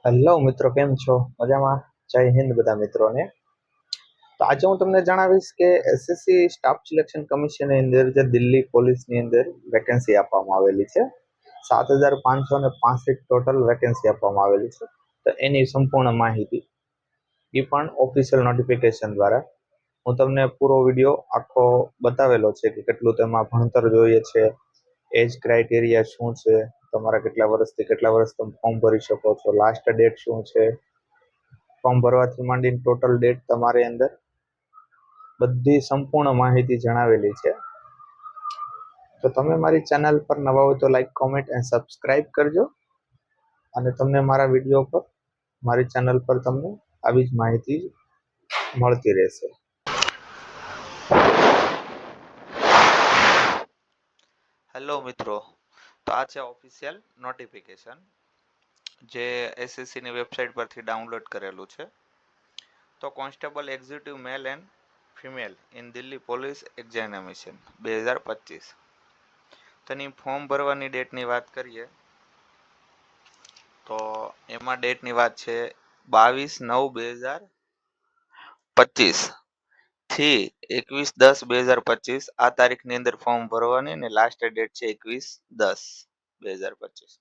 Hello મિત્રો, કેમ છો? મજામાં? જય હિન્દ બધા મિત્રોને. તો આજે હું તમને જણાવીશ કે એસએસસી સ્ટાફ સિલેક્શન કમિશનની અંદર જે દિલ્હી પોલીસની અંદર વેકેન્સી આપવામાં આવેલી છે, 7,565 ટોટલ વેકેન્સી આપવામાં આવેલી છે. તો એની સંપૂર્ણ માહિતી એ પણ ઓફિશિયલ નોટિફિકેશન દ્વારા હું તમને પૂરો વિડીયો આખો બતાવેલો છે કે કેટલું તેમાં ભણતર જોઈએ છે, એજ ક્રાઇટેરિયા શું છે, તમારા કેટલા વર્ષથી કેટલા વર્ષ તમે ફોર્મ ભરી શકો છો, લાસ્ટ ડેટ શું છે, ફોર્મ ભરવાથી માંડીને ટોટલ ડેટ તમારી અંદર બધી સંપૂર્ણ માહિતી જણાવેલી છે. તો તમે મારી ચેનલ પર નવા હોય તો લાઈક, કોમેન્ટ અને સબસ્ક્રાઇબ કરજો, અને તમને મારા વિડીયો પર મારી ચેનલ પર તમને આવી જ માહિતી મળતી રહેશે. હેલો મિત્રો, તો આ છે ઓફિશિયલ નોટિફિકેશન જે એસએસસી ની વેબસાઇટ પરથી ડાઉનલોડ કરેલું છે. તો constable executive mail and female in Delhi police examination 2025. તેની ફોર્મ ભરવાની ડેટની વાત કરીએ તો એમાં ડેટની વાત છે 22/9/2025 થી 21/10/2025. આ તારીખની અંદર ફોર્મ ભરવાની અને લાસ્ટ ડેટ છે 21/10/2025.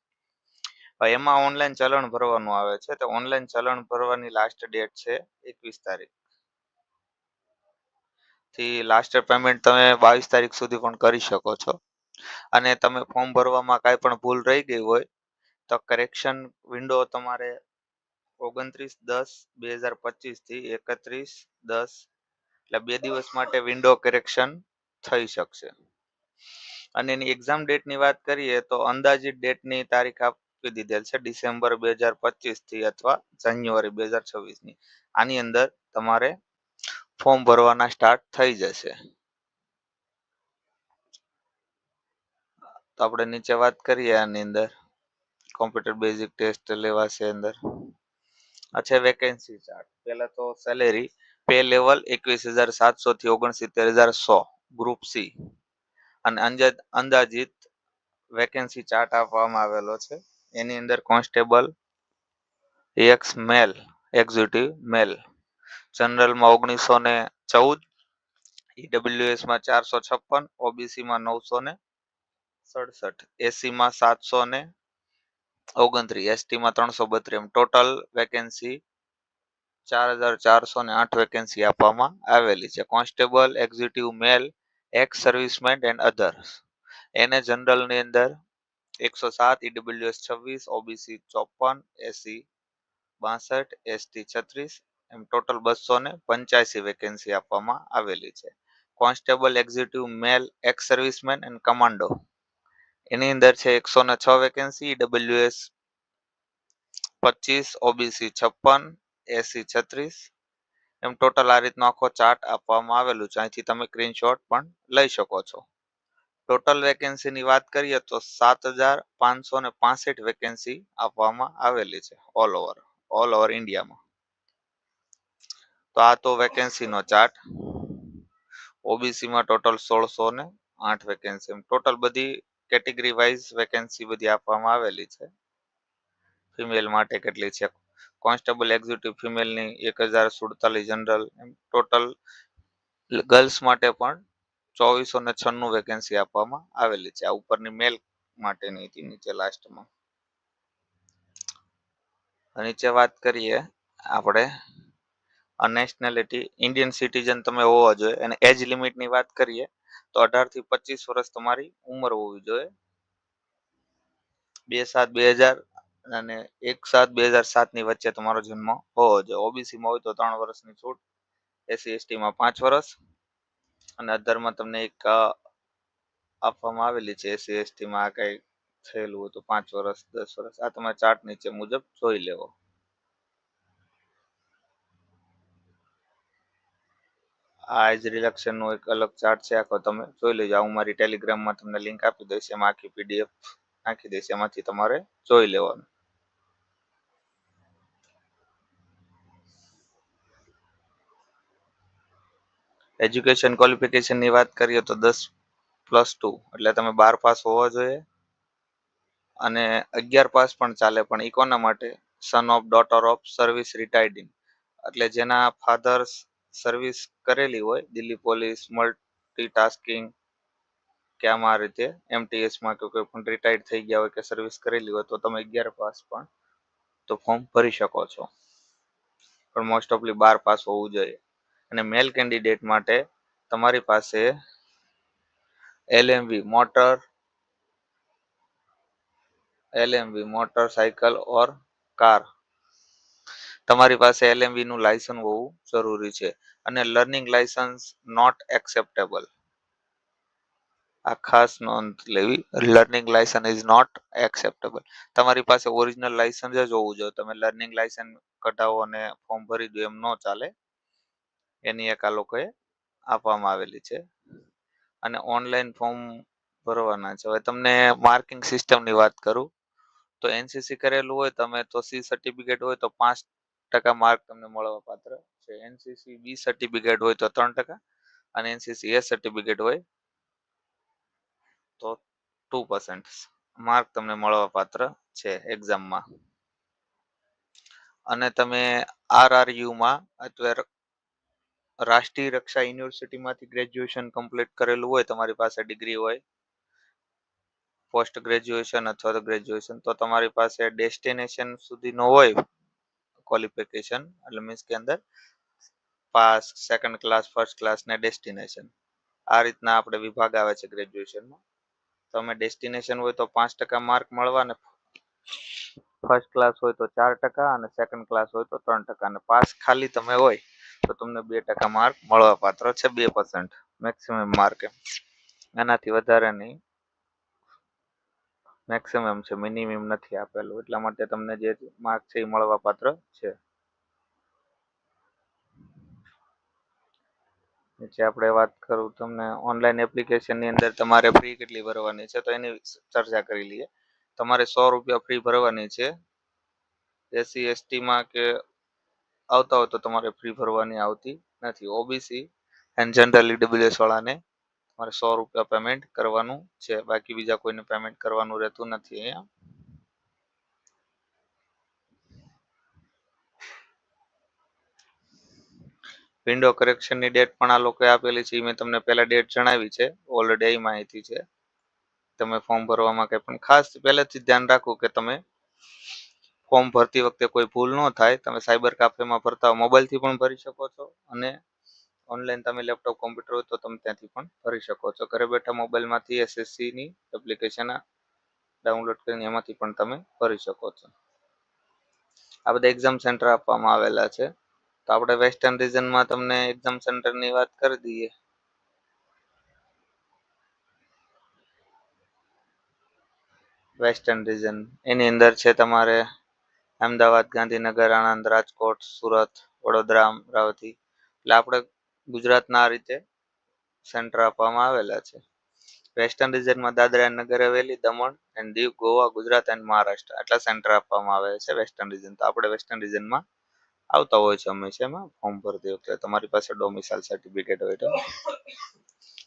એમાં ઓનલાઈન ચલણ ભરવાનું આવે છે. તો ઓનલાઈન ચલણ ભરવાની લાસ્ટ ડેટ છે 21 તારીખ થી. લાસ્ટ પેમેન્ટ તમે 22 તારીખ સુધી પણ કરી શકો છો. અને તમે ફોર્મ ભરવામાં કાંઈ પણ ભૂલ રહી ગઈ હોય તો કરેક્શન વિન્ડો તમારે 29/10/2025 થી 31/10 એટલે 2 દિવસ માટે વિન્ડો કરેક્શન થઈ શકશે. અને એની એક્ઝામ ડેટની વાત કરીએ તો અંદાજિત ડેટની તારીખ આપી દીધેલ છે ડિસેમ્બર 2025 થી અથવા જાન્યુઆરી 2026 ની. આની અંદર તમારે ફોર્મ ભરવાના સ્ટાર્ટ થઈ જશે. તો આપણે નીચે વાત કરીએ આની અંદર કોમ્પ્યુટર બેઝિક ટેસ્ટ લેવાશે અંદર. આ છે વેકેન્સી ચાર્ટ. પહેલા તો સેલેરી પે લેવલ 21,700 થી 69,100 ગ્રુપ સી. અને અંદાજિત વેકેન્સી ચાર્ટ આપવામાં આવેલો છે. એની અંદર કોન્સ્ટેબલ એક્સ મેલ એક્ઝિક્યુટિવ મેલ જનરલમાં 1914, ઈડબ્લ્યુએસ માં 456, ઓબીસી માં 967, એસસી માં 729, એસટી માં 332. એમ ટોટલ વેકેન્સી 4,408 વેકેન્સી આપવામાં આવેલી છે. Constable executive male ex serviceman and others એને જનરલ ની અંદર 107, ઈડબ્લ્યુએસ 26, ઓબીસી 54, એસસી 62, એસટી 36. એમ ટોટલ 285 વેકેન્સી આપવામાં આવેલી છે. Constable executive male ex serviceman and commando એની અંદર છે 106 વેકેન્સી, ઈડબ્લ્યુએસ 25, ઓબીસી 56, એસસી 36. એમ ટોટલ આ રીતનો આખો ચાર્ટ આપવામાં આવેલું છે. અહીંથી તમે સ્ક્રીનશોટ પણ લઈ શકો છો. ટોટલ વેકેન્સીની વાત કરીએ તો 7,565 વેકેન્સી આપવામાં આવેલી છે ઓલ ઓવર ઇન્ડિયામાં. તો આ તો વેકેન્સીનો ચાર્ટ. ઓબીસીમાં ટોટલ 1,608 વેકેન્સી. ટોટલ બધી કેટેગરી વાઇઝ વેકેન્સી બધી આપવામાં આવેલી છે. ફિમેલ માટે કેટલી છે? કોન્સ્ટેબલ એક્ઝિક્યુટિવ ફિમેલની 1,047, જનરલ. ટોટલ ગર્લ્સ માટે પણ 2,496 વેકેન્સી આપવામાં આવેલી છે. આ ઉપરની મેલ માટેની હતી, નીચે લાસ્ટમાં. નીચે વાત કરીએ આપણે નેશનાલિટી ઇન્ડિયન સિટીઝન તમે હોવા જોઈએ. અને એજ લિમિટની વાત કરીએ તો 18 થી 25 વર્ષ તમારી ઉંમર હોવી જોઈએ. 2/7/2000 અને 1/7/2007 ની વચ્ચે તમારો જન્મ હોવો જોઈએ. ઓબીસીમાં હોય તો 3 વર્ષની છૂટ, એસસી એસટીમાં 5 વર્ષ, અને અધરમાં તમને એક આપવામાં આવેલી છે એસસી એસટીમાં આ કઈ થયેલું હોય તો 5 વર્ષ, 10 વર્ષ. આ તમારે ચાર્ટ નીચે મુજબ જોઈ લેવો. આ એજ રિલેક્શન નો એક અલગ ચાર્ટ છે, આખો તમે જોઈ લેજો. હું મારી ટેલિગ્રામમાં તમને લિંક આપી દઈશ, એમાં આખી પીડીએફ નાખી દઈશ, એમાંથી તમારે જોઈ લેવાનું. એજ્યુકેશન ક્વોલિફિકેશન ની વાત કરીએ તો 10+2 એટલે તમે 12 પાસ હોવા જોઈએ. અને 11 પાસ પણ ચાલે, પણ ઈ કોના માટે son of daughter of service retired in, એટલે જેના ફાધર સર્વિસ કરેલી હોય, દિલ્હી પોલીસ, મલ્ટીટાસ્કિંગ કે આમાં આ રીતે એમટીએસમાં કે કોઈ પણ રિટાયર્ડ થઈ ગયા હોય કે સર્વિસ કરેલી હોય તો તમે 11 પાસ પણ તો ફોર્મ ભરી શકો છો, પણ મોસ્ટ ઓફલી 12 પાસ હોવું જોઈએ. અને મેલ કેન્ડિડેટ માટે તમારી પાસે એલએમવી મોટરસાયકલ ઓર કાર, તમારી પાસે એલએમવી નું લાયસન્સ હોવું જરૂરી છે. અને લર્નિંગ લાયસન્સ નોટ એક્સેપ્ટેબલ, આ ખાસ નોંધ લેવી, learning licence is not acceptable. તમારી પાસે ઓરિજિનલ લાયસન્સ જ હોવું જોઈએ, તમે લર્નિંગ લાયસન્સ કઢાવો અને ફોર્મ ભરી દો એમ ન ચાલે, એની એક આ લોકોએ આપવામાં આવેલી છે. અને ઓનલાઈન ફોર્મ ભરવાના છે. હવે તમને માર્કિંગ સિસ્ટમની વાત કરું તો એનસીસી કરેલું હોય તમે તો સી સર્ટિફિકેટ હોય તો 5% માર્ક તમને મળવા પાત્ર છે. એનસીસી બી સર્ટિફિકેટ હોય તો 3% અને એનસીસી એ સર્ટિફિકેટ હોય તો 2% માર્ક તમને મળવા પાત્ર છે એક્ઝામમાં. અને તમે આરઆરયુમાં અથવા રાષ્ટ્રીય રક્ષા યુનિવર્સિટીમાંથી ગ્રેજ્યુએશન કમ્પ્લીટ કરેલું હોય, તમારી પાસે ડિગ્રી હોય, પોસ્ટ ગ્રેજ્યુએશન અથવા તો ગ્રેજ્યુએશન, તો તમારી પાસે ડેસ્ટિનેશન સુધીનો હોય ક્વોલિફિકેશન, એટલે મીન્સ કે અંદર pass, second class, first class ને ડેસ્ટિનેશન, આ રીતના આપણે વિભાગ આવે છે ગ્રેજ્યુએશનમાં. તમે ડેસ્ટિનેશન હોય તો 5% માર્ક મળવા, અને ફર્સ્ટ ક્લાસ હોય તો 4% અને સેકન્ડ ક્લાસ હોય તો 3%, અને પાસ ખાલી તમે હોય તો તમને 2% માર્ક મળવા પાત્ર છે, 2% મેક્સિમમ માર્ક, એનાથી વધારે નહીં, મેક્સિમમ છે, મિનિમમ નથી આપેલું, એટલા માટે તમને જે માર્ક છે એ મળવા પાત્ર છે. જે આપણે વાત કરું તમને ઓનલાઈન એપ્લિકેશનની અંદર તમારે ફી કેટલી ભરવાની છે તો એની ચર્ચા કરી લઈએ. તમારે 100 રૂપિયા ફી ભરવાની છે. એસસી એસટીમાં કે આવતા હોય તો તમારે ફી ભરવાની આવતી નથી. ઓબીસી એન્ડ જનરલ ઈડબ્લ્યુએસ વાળાને તમારે 100 રૂપિયા પેમેન્ટ કરવાનું છે, બાકી બીજા કોઈને પેમેન્ટ કરવાનું રહેતું નથી અહીંયા. વિન્ડો કરેક્શનની ડેટ પણ આ લોકોએ આપેલી છે, મેં તમને પહેલા ડેટ જણાવી છે, ઓલરેડી એ માહિતી છે. તમે ફોર્મ ભરવામાં કંઈ પણ ખાસ પહેલેથી જ ધ્યાન રાખવું કે તમે ફોર્મ ભરતી વખતે કોઈ ભૂલ ન થાય. તમે સાયબર કાફેમાં ભરતા હો મોબાઈલથી પણ ભરી શકો છો, અને ઓનલાઈન તમે લેપટોપ કોમ્પ્યુટર હોય તો તમે ત્યાંથી પણ ભરી શકો છો. ઘરે બેઠા મોબાઈલમાંથી એસએસસીની એપ્લિકેશન ડાઉનલોડ કરીને એમાંથી પણ તમે ભરી શકો છો. આ બધા એક્ઝામ સેન્ટર આપવામાં આવેલા છે. તો આપણે વેસ્ટર્ન રિજનમાં તમને એક્ઝામ સેન્ટરની વાત કરી દઈએ. વેસ્ટર્ન રિજન એની અંદર છે તમારે અમદાવાદ, ગાંધીનગર, આણંદ, રાજકોટ, સુરત, વડોદરા, અમરાવતી, એટલે આપણે ગુજરાતના આ રીતે સેન્ટર આપવામાં આવેલા છે. Western રિજનમાં Dadra and Nagar Haveli, Daman and Diu, Goa, Gujarat and Maharashtra આટલા સેન્ટર આપવામાં આવે છે વેસ્ટર્ન રિજન. તો આપણે વેસ્ટર્ન રિજનમાં આવતા હોય છે હંમેશા એમાં ફોર્મ ભરતી વખતે, તમારી પાસે ડોમિસાઇલ સર્ટિફિકેટ હોય તો.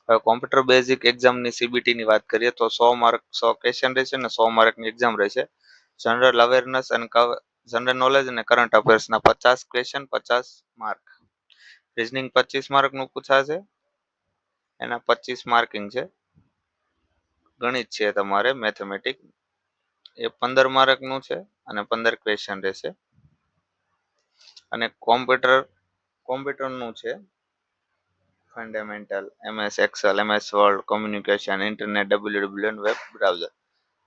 હવે કોમ્પ્યુટર બેઝિક એક્ઝામની સીબીટીની વાત કરીએ તો 100 માર્ક 100 ક્વેશ્ચન રહેશે અને 100 માર્કની એક્ઝામ રહેશે. જનરલ અવેરનેસ અને જનરલ નોલેજ અને કરંટ અફેર્સના 50 ક્વેશ્ચન 50 માર્ક. રીઝનિંગ 25 માર્કનું પૂછાશે, એના 25 માર્કિંગ છે. ગણિત છે તમારે મેથેમેટિક એ 15 માર્કનું છે અને 15 ક્વેશ્ચન રહેશે. અને કોમ્પ્યુટરનું છે fundamental, MS Excel, MS Word, communication, internet, WW અને વેબ બ્રાઉઝર,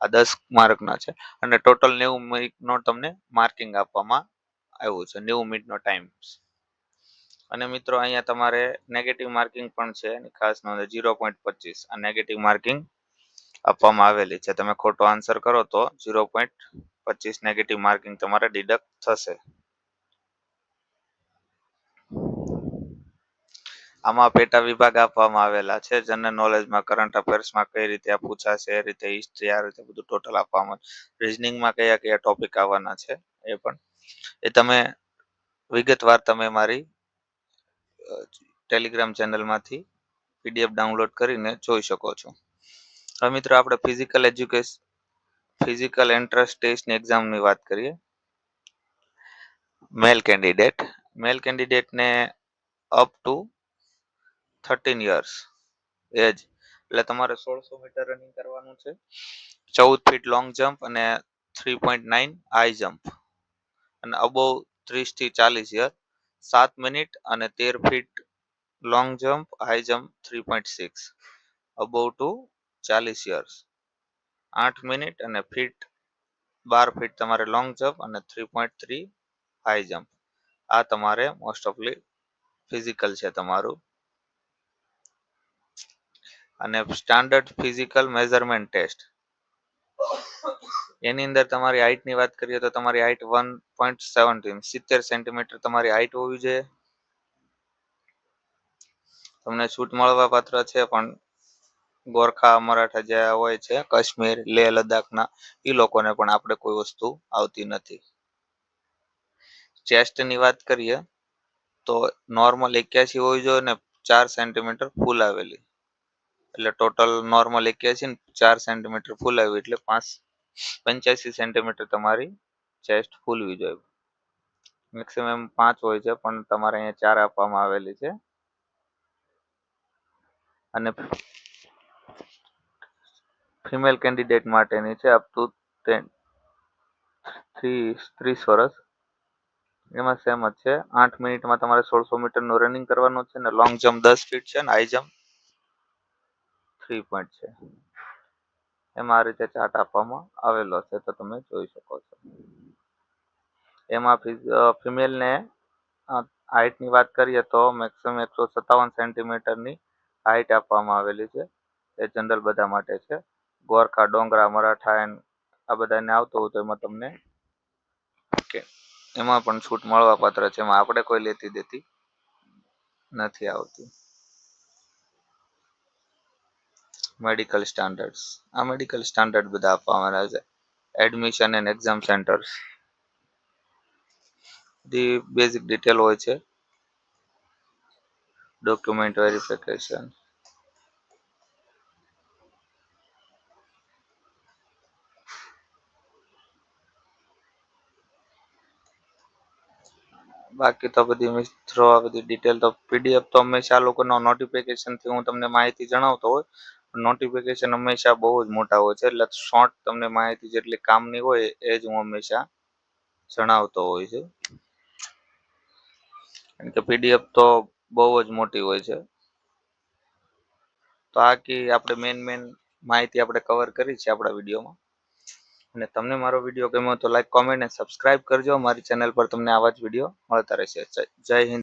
આ 10 માર્કના છે. અને ટોટલ 90 મિનિટનો તમને માર્કિંગ આપવામાં આવ્યું છે, 90 મિનિટનો ટાઈમ. અને મિત્રો અહીંયા તમારે નેગેટિવ માર્કિંગ પણ છે, ખાસ નોંધ 0.25 આ નેગેટિવ માર્કિંગ આપવામાં આવેલી છે. તમે ખોટો આન્સર કરો તો 0.25 નેગેટિવ માર્કિંગ તમારે ડિડક્ટ થશે. આમાં પેટા વિભાગ આપવામાં આવેલા છે. જનરલ નોલેજમાં, કરંટ અફેર્સમાં કઈ રીતે આ પૂછાશે, એ રીતે હિસ્ટ્રી, આ રીતે બધું ટોટલ આપવામાં. રીઝનિંગમાં કયા કયા ટોપિક આવવાના છે એ પણ એ તમે વિગતવાર તમે મારી ટેલિગ્રામ ચેનલમાંથી પીડીએફ ડાઉનલોડ કરીને જોઈ શકો છો. હવે મિત્રો આપણે ફિઝિકલ એન્ટ્રન્સ ટેસ્ટની એક્ઝામની વાત કરીએ. મેલ કેન્ડિડેટને અપ ટુ 13 યર્સ એજ, એટલે તમારે 1600 મીટર રનિંગ કરવાનું છે, 14 ફીટ લોંગ જમ્પ અને 3.9 હાઈ જમ્પ, અને અબોવ 30 થી 40 યર 7 મિનિટ અને 13 feet long jump, high jump 3.6, above to 40 years 8 minute અને 12 ફીટ તમારે લોંગ જમ્પ અને 3.3 હાઈ જમ્પ. આ તમારે મોસ્ટ ઓફલી ફિઝિકલ છે તમારું. અને સ્ટાન્ડર્ડ ફિઝિકલ મેઝરમેન્ટ ટેસ્ટ, એની અંદર તમારી હાઈટ ની વાત કરીએ તો તમારી હાઈટ 1.17 70 સેન્ટીમીટર તમારી હાઈટ હોવી જોઈએ. તમને છૂટ મળવા પાત્ર છે, પણ ગોરખા મરાઠા જે હોય છે કાશ્મીર લેહ લદ્દાખના, એ લોકોને પણ આપણે કોઈ વસ્તુ આવતી નથી. ચેસ્ટ ની વાત કરીએ તો નોર્મલ 81 હોવી જોઈએ ને 4 સેન્ટીમીટર ફૂલ આવેલી, એટલે ટોટલ નોર્મલ 81 ને 4 સેન્ટીમીટર ફૂલ આવી એટલે 85 સેન્ટીમીટર તમારી ચેસ્ટ ફૂલવી જોઈએ. મેક્સિમમ 5 હોય છે, પણ તમારે અહીંયા 4 આપવામાં આવેલી છે. અને ફિમેલ કેન્ડિડેટ માટેની છે અપ ટુ 30 વર્ષ. એમાં સેમ જ છે, 8 મિનિટમાં તમારે 1600 મીટરનું રનિંગ કરવાનું છે, ને લોંગ જમ્પ 10 ફીટ છે, ને હાઈ જમ્પ 3 પોઈન્ટ છે. એમાં આ રીતે ચાર્ટ આપવામાં આવેલો છે, તો તમે જોઈ શકો છો. એમાં ફિમેલને હાઈટની વાત કરીએ તો મેક્સિમમ 157 સેન્ટીમીટરની હાઈટ આપવામાં આવેલી છે. એ જનરલ બધા માટે છે. ગોરખા, ડોંગરા, મરાઠા આ બધાને આવતો હોય તો એમાં તમને એમાં પણ છૂટ મળવા પાત્ર છે. એમાં આપણે કોઈ લેતી દેતી નથી આવતી. મેડિકલ સ્ટાન્ડર્ડ્સ, આ મેડિકલ સ્ટાન્ડર્ડ બધા આપવામાં આવે છે. Admission and exam centres, the basic detail હોય છે. ડોક્યુમેન્ટ વેરિફિકેશન, બાકી તો બધી મિત્રો આ બધી ડિટેલ તો પીડીએફ તો હંમેશા આ લોકોનો નોટિફિકેશનથી હું તમને માહિતી જણાવતો હોય, નોટિફિકેશન હંમેશા બહુ જ મોટા હોય છે, એટલે શોર્ટ તમને માહિતી જેટલી કામની હોય એ જ હું હંમેશા જણાવતો હોય છે. કારણ કે પીડીએફ તો બહુ જ મોટી હોય છે. તો આખી આપણે મેન માહિતી આપણે કવર કરી છે આપણા વિડીયોમાં. અને તમને મારો વિડીયો ગમ્યો તો લાઈક, કોમેન્ટ અને સબસ્ક્રાઇબ કરજો. મારી ચેનલ પર તમને આવા જ વિડીયો મળતા રહેશે. જય હિન્દ.